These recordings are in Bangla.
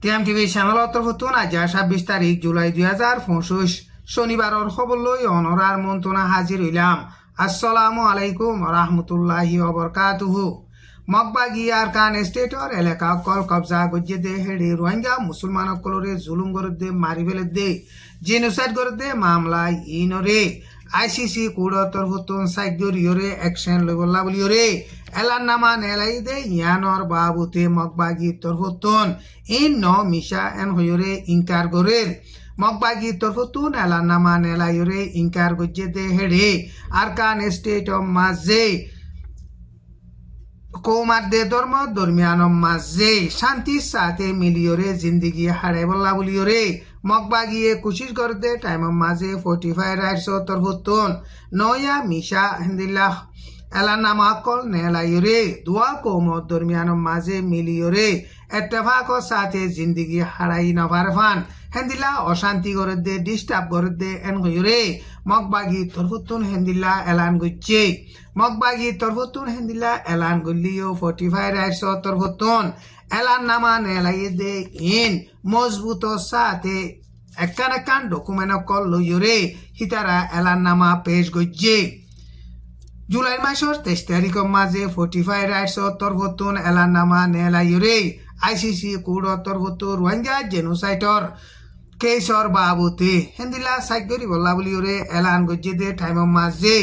টিএমটিভি চ্যানেলত তরফতুন আজ ২৬ তারিখ জুলাই ২০২৫ শনিবারর খবর লই অনরার মন্ত্রণা হাজির হইলাম। আসসালামু আলাইকুম রহমতুল্লাহি ওবরকাতুহু। মগবাগি আরকান স্টেটর এলাকা কল কবজা গজ্জে দে হেডে রোহিঙ্গা মুসলমান কলরে জুলুম করে দে মারি ফেলে দে জেনোসাইড করে দে মামলা ইনরে আইসিসি কোড তরফতুন সাইগরিয়রে অ্যাকশন লইবল্লা বলিয়রে এলান নামা নেলাই দে ইয়ানর বাবুতে মগবাগি তরফতুন ইন ন মিশা এন হইরে ইনকার গরের মগবাগি তরফতুন এলান নামা নেলাইরে ইনকার গজ্জে দে হেডে আরকান স্টেট অফ মাঝে কৌমার দে ধর্ম দরমিয়ান মাঝে শান্তির সাথে মিলিয়রে জিন্দগি হারে বল্লা বলিয়রে মগবাগিয়ে কুশিশ করে দে টাইম মাঝে 45 রাইটস তরফতুন নয়া মিশা হিন্দিল্লাহ এলা নামা কল নেলাইরে দুয়া কৌম দরমিয়ান মাঝে মিলিয়রে এত্তেফাক সাথে জিন্দগি হারাই নভার ফান হেন্দিলা অশান্তি করে দে ডিস্টার্ব করে দে এন গয়রে মগবাগি তরফতুন হেন্দিলা এলান গজ্জে মগবাগি তরফতুন হেন্দিলা এলান গল্লিও 45 রাইটস তরফতুন এলান নামা নেলাই দে ইন মজবুত সাথে একান ডকুমেন্ট কল লইরে হিতারা এলান নামা পেশ গজ্জে জুলাই মাসের 23 তারিখের মাঝে 45 রাইটস তরফতুন এলান নামা নেলাইরে আইসিসি কোড তরফতু রোহিঙ্গা জেনোসাইডর কেসর বাবুতে হেন্দিলা সাইগরি বল্লা বলিওরে এলান গজ্জে দে টাইম মাঝে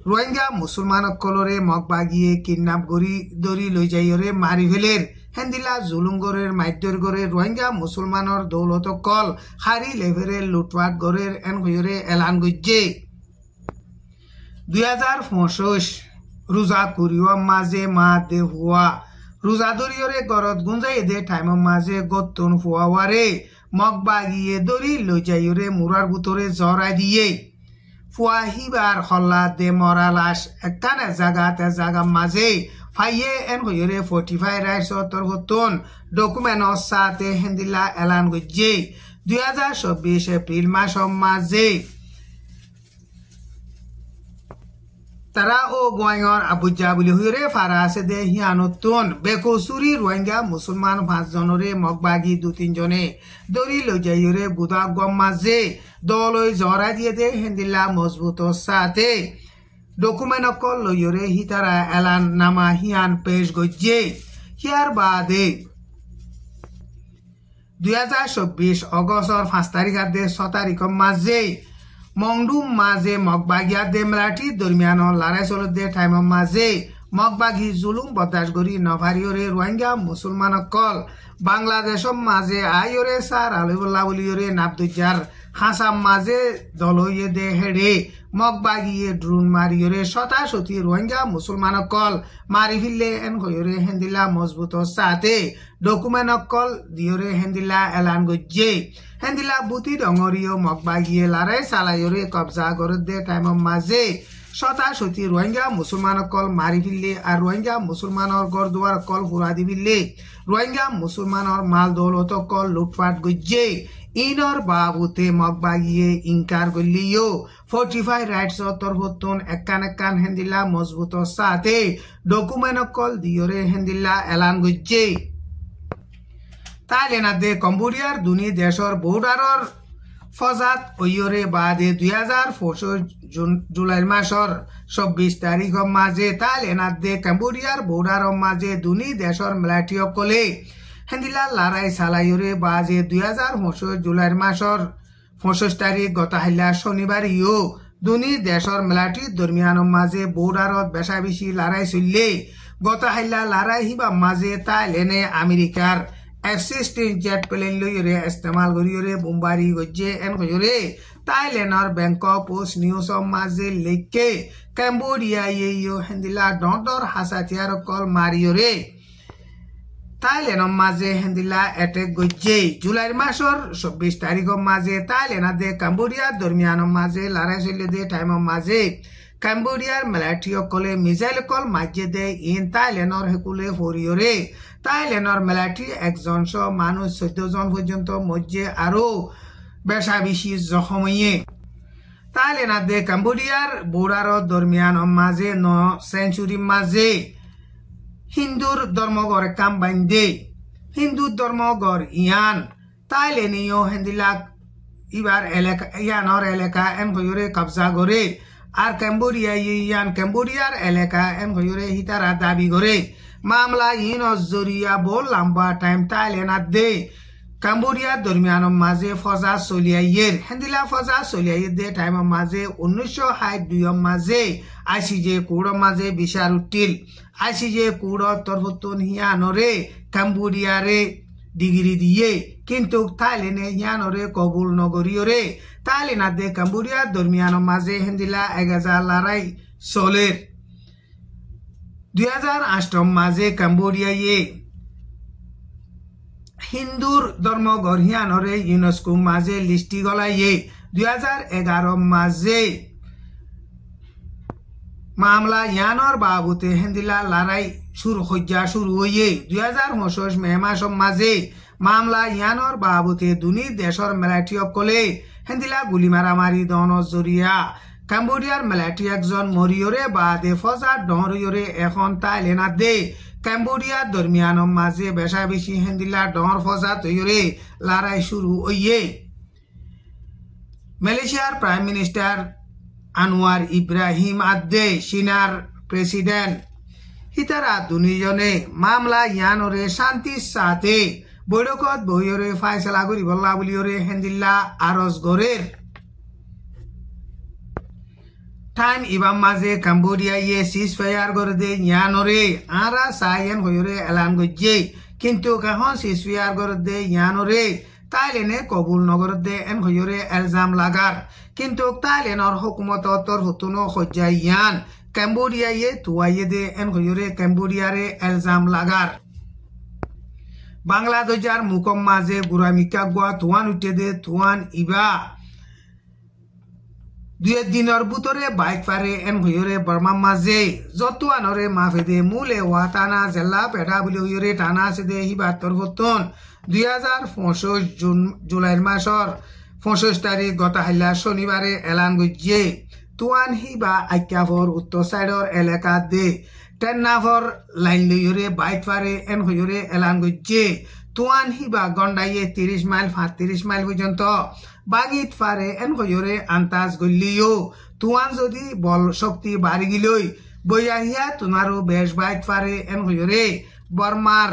রোহিঙ্গা মুসলমান কলরে মগবাগিয়ে কিডন্যাপ গরি দরি লই যাইরে মারি ফেলের হেন্দিলা জুলুম গরের মাইদ্যর গরে রোহিঙ্গা মুসলমানর দৌলত কল হারি লেভেরের লুটপাট গরের এন হইরে এলান গজ্জে 2025 রোজা করিও মাঝে মা দে হুয়া রোজা দরিয়রে গরত গুঞ্জাই দে টাইম মাঝে গত্তন ফুয়াওয়ারে মগবাগিয়ে দরি লই যাইরে মুরার বুতরে জড়াই দিয়ে ফুয়া হিবার হল্লা দে মরা লাশ একানে জাগা মাঝে ফাইয়ে এন হইরে 45 রাইটস তরফতুন ডকুমেন্ট সাথে হেন্দিলা এলান গজ্জে 2024 এপ্রিল মাস মাঝে তারা ও গোয়াঙ্গর আবুজা বলি হইরে ফারা আছে দে হিয়ানতুন বেকসুরি রোহিঙ্গা মুসলমান 5 জনরে মগবাগি 2-3 জনে দরি লই যাইরে বুদা গম মাঝে দলই জরা দিয়ে দে হেন্দিলা মজবুত সাথে ডকুমেন্ট কল লইরে হিতারা এলান নামা হিয়ান পেশ গজ্জে হিয়ার বাদে 2024 অগস্টর 5 তারিখ দে 6 তারিখ মাঝে মংডুম মাঝে মগবাগিয়া দে মেলাটি দরমিয়ান লড়াই চল দে টাইম মাঝে মগবাগি জুলুম বরদাস্ত করি নভারিয়রে রোহিঙ্গা মুসলমান কল বাংলাদেশ মাঝে আইরে সার আলিবুল্লাহ বলিয়রে নাবদুজার হাসাম মাঝে দলইয়ে দে হেডে মগবাগিয়ে ড্রোন মারিয়রে শতাশতি রোহিঙ্গা মুসলমান কল মারি ফিরলে এন হইরে হেন্দিলা মজবুত সাথে ডকুমেন্ট কল দিয়রে হেন্দিলা এলান গজ্জে হেন্দিলা বুতি ডঙরিও মগবাগিয়ে লড়াই চালাইরে কবজা করে দে টাইম মাঝে শতাশতি রোহিঙ্গা মুসলমান কল মারি ফিরলে আর রোহিঙ্গা মুসলমানর গড় দুয়ার কল ফুরা দি ফিরলে রোহিঙ্গা মুসলমানর মাল দৌলত কল লুটপাট গজ্জে ইনর বাবুতে মগবাগিয়ে ইনকার গল্লিও 45 রাইটস তরফতুন একান হেন্দিলা মজবুত সাথে ডকুমেন্ট কল দিয়রে হেন্দিলা এলান গজ্জে তাইলেনা দে কম্বোডিয়ার দুনি দেশর বর্ডারর ফজাত ওইরে বাদে 2024 জুলাই মাসর 26 তারিখ মাঝে তাইলেনা দে কম্বোডিয়ার বর্ডার মাঝে দুনি দেশর মিলিটারি কলে হেন্দিলা লড়াই চালাইরে বাজে 2025 জুলাই মাসর 25 তারিখ গত হাইলা শনিবার ইও দুনি দেশর মিলিটারি দরমিয়ান মাঝে বর্ডারত বেশা বেশি লড়াই চললে গত হাইলা লড়াই হিবা মাঝে তাইলেনে আমেরিকার F-16 জেট প্লেন লইরে ইস্তেমাল করিরে বোমবারি গজ্জে এন কইরে তাইলেন্ডর ব্যাংকক পোস্ট নিউজ মাঝে লেখকে কম্বোডিয়া ইয়ো হেন্দিলা ডর হাসাতিয়ার কল মারিয়রে তাইলেন্ড মাঝে হেন্দিলা অ্যাটাক গজ্জে জুলাই মাসর 26 তারিখ মাঝে তাইলেন্ড দে কম্বোডিয়া দরমিয়ান মাঝে লড়াই চলে দে টাইম মাঝে কম্বোডিয়ার মিলিটারি কলে মিসাইল কল মাঝে দে ইন তাইলেন্ডর হেকুলে ফরিয়রে তাইলেন্ডর মিলিটারি 1 জন সহ মানুষ 14 জন পর্যন্ত মধ্যে আরো বেশা বেশি জখমিয়ে তাইলেন্ড দে কম্বোডিয়ার বর্ডার দরমিয়ান মাঝে 9 সেঞ্চুরি মাঝে হিন্দুর ধর্মঘর কাম বান্ধে হিন্দু ধর্মগর ইয়ান তাইলে নিও হেন্দিলাক ইবার এলাকা ইয়ানর এলাকা এন হইরে কবজা করে আর ক্যাম্বোডিয়া ইয়ান ক্যাম্বোডিয়ার এলাকা এন হইরে হিতারা দাবি করে মামলা ইন জরিয়া বল লম্বা টাইম তাইলে না দে ক্যাম্বোডিয়ার দরমিয়ানের মাঝে ফজা চলিয়াইয়ের হেন্দিলা ফজা চলিয়াইয়ের দে টাইমের মাঝে 1962 মাঝে আইসিজে কুড়র মাঝে বিচার উঠিল আইসিজে কুড়র তরফতুন হিয়ানরে ক্যাম্বোডিয়ারে ডিগ্রি দিয়ে কিন্তু থাইল্যান্ডে ইয়ানরে কবুল নগরীয়রে থাইল্যান্ড দে ক্যাম্বোডিয়ার দরমিয়ানের মাঝে হেন্দিলা 1000 লড়াই চলের 2008 মাঝে ক্যাম্বোডিয়ায় হিন্দুর ধর্ম গড়িয়ানরে ইউনেস্কো মাঝে লিস্টি গলাইয়ে 2011 মাঝে মামলা ইয়ানর বাবুতে হেন্দিলা লড়াই শুরু হইয়ে 2025 মে মাস মাঝে মামলা ইয়ানর বাবুতে দুনি দেশর মেলাটি অকলে হেন্দিলা গুলি মারামারি দন জরিয়া ক্যাম্বোডিয়ার মেলাটি একজন মরিয়রে বাদে ফজা ডরিয়রে এখন তাইলেনা দে ক্যাম্বোডিয়ার দরমিয়ানের মাঝে বেশা বেশি হেন্দিলা ডর ফজা তৈরে লড়াই শুরু হইয়ে মালয়েশিয়ার প্রাইম মিনিস্টার আনোয়ার ইব্রাহিম আদে চীনার প্রেসিডেন্ট হিতারা দুজনে মামলা ইয়ানরে শান্তির সাথে বৈঠকত বহিরে ফাইসলা করিবলা বুলিয়রে হেন্দিল্লা আরজ গরের টাইম ইবাম মাঝে ক্যাম্বোডিয়ায় সিজ ফায়ার করে দে ইয়ানরে আরা সাইয়েন হইরে এলান গজ্জে কিন্তু কাহন সিজ ফায়ার করে দে ইয়ানরে তাইলেনে কবুল নগর দে এন হইরে এলজাম লাগার কিন্তু তাইলেনর হুকুমত তরফতুনো হজ্জাই ইয়ান ক্যাম্বোডিয়ায় তুয়াইয়ে দে এন হইরে ক্যাম্বোডিয়ারে এলজাম লাগার বাংলাদেশের মুকম মাঝে গুরামিকা গোয়া তুয়ান উঠে দে তুয়ান ইবা 2 দিনের ভিতরে বাইক পারে এন হইরে বর্মা মাঝে যতুয়ানরে মাফেদে মূলে ওয়াতানা জেলা পেড়া বলে হইরে টানা আছে দে হিবার তরফতন 2025 জুলাইর মাসর 25 তারিখ গত হাইলা শনিবারে এলান গজ্জে তুয়ান হিবা আক্যাফর উত্তর সাইডর এলাকা দে টেন্নাফর লাইন লইরে বাইক পারে এন হইরে এলান গজ্জে তুয়ান হিবা গন্ডাইয়ে 30 মাইল 35 মাইল পর্যন্ত বাগিত পারে এন হইরে আন্তাজ গল্লিও তুয়ান যদি বল শক্তি বাড়ি গিলই বইয়াহিয়া তোমারও বেশ বাইক পারে এন হইরে বর্মার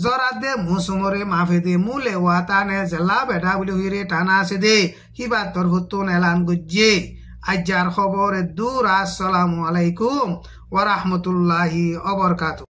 জরাদে মুসমরে মাফেদে মূলে ওয়াতানে জেলা বেটা বলে হইরে টানা আছে দে হিবা তরফতুন এলান গজ্জে আজ্জার খবর দূর আসসালামু আলাইকুম ওয়া রাহমাতুল্লাহি ওয়া বারাকাতুহু।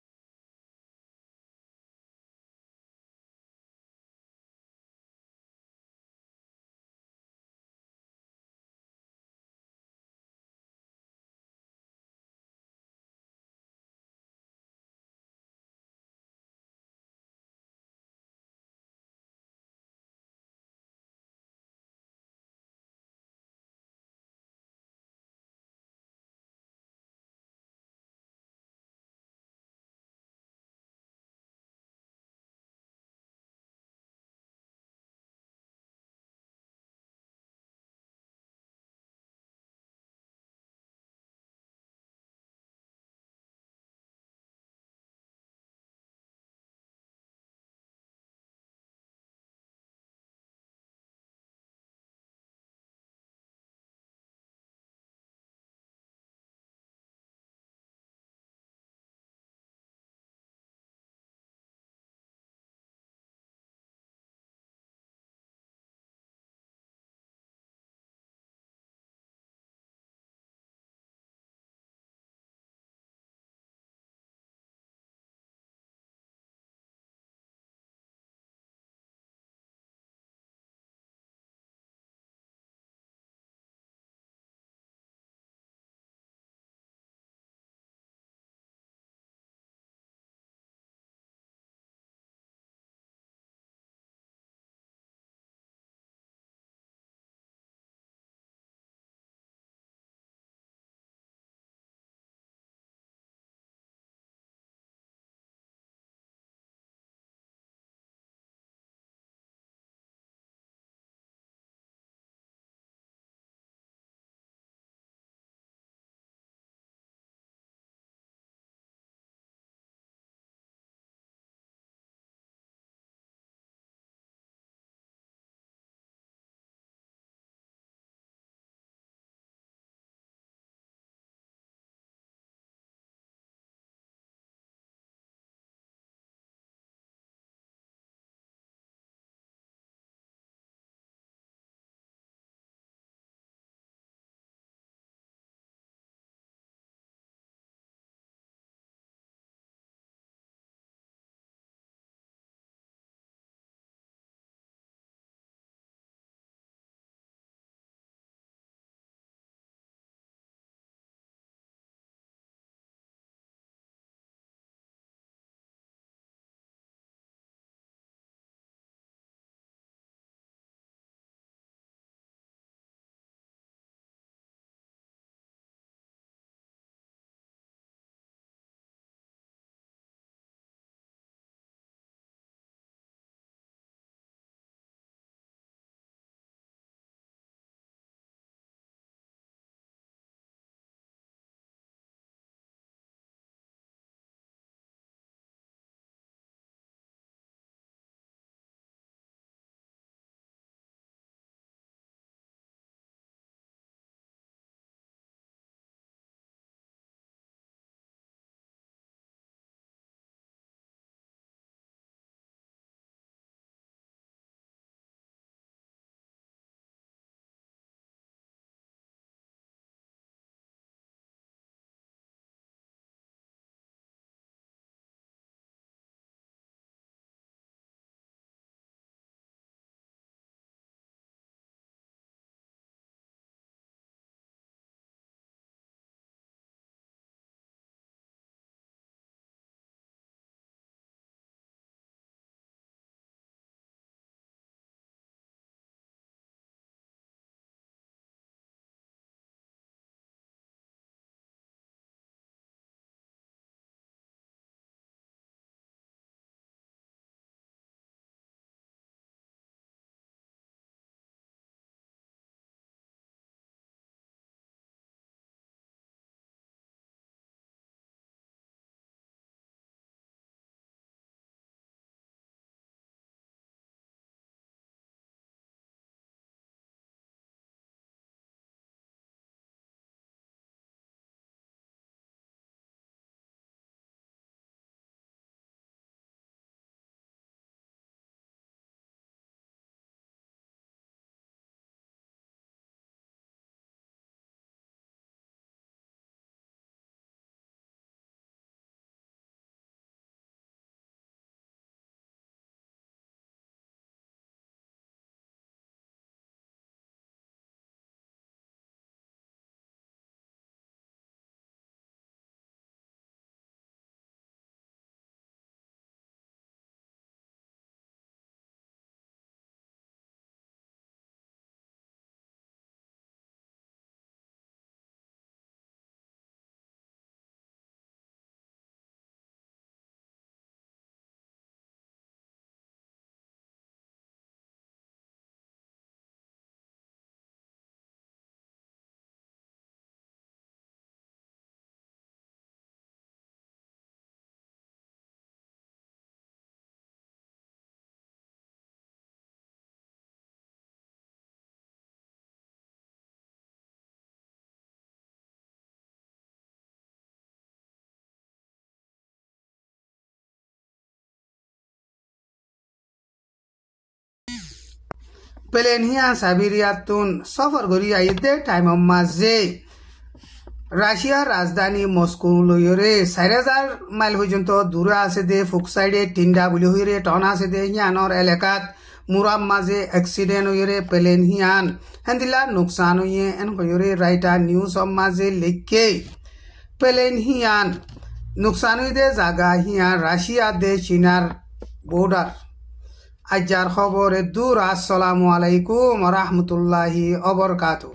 প্লেন হিয়া সাবিরিয়াতুন সফর করি আইতে টাইম মাঝে রাশিয়ার রাজধানী মস্কো লইরে 4000 মাইল পর্যন্ত দূরে আছে দে ফুক সাইডে টিন্ডা বলি হইরে টন আছে দে হিয়ানর এলাকাত মুরাম মাঝে অ্যাক্সিডেন্ট হইরে প্লেন হিয়ান হেন্দিলা নুকসান হইয়ে এন হইরে রাইটা নিউজ মাঝে লিখে প্লেন হিয়ান নুকসান হইদে জাগা হিয়ান রাশিয়া দে চীনার বর্ডার আজার খবরে দূর। আসসালামু আলাইকুম ওয়া রাহমাতুল্লাহি ওয়া বারাকাতুহু।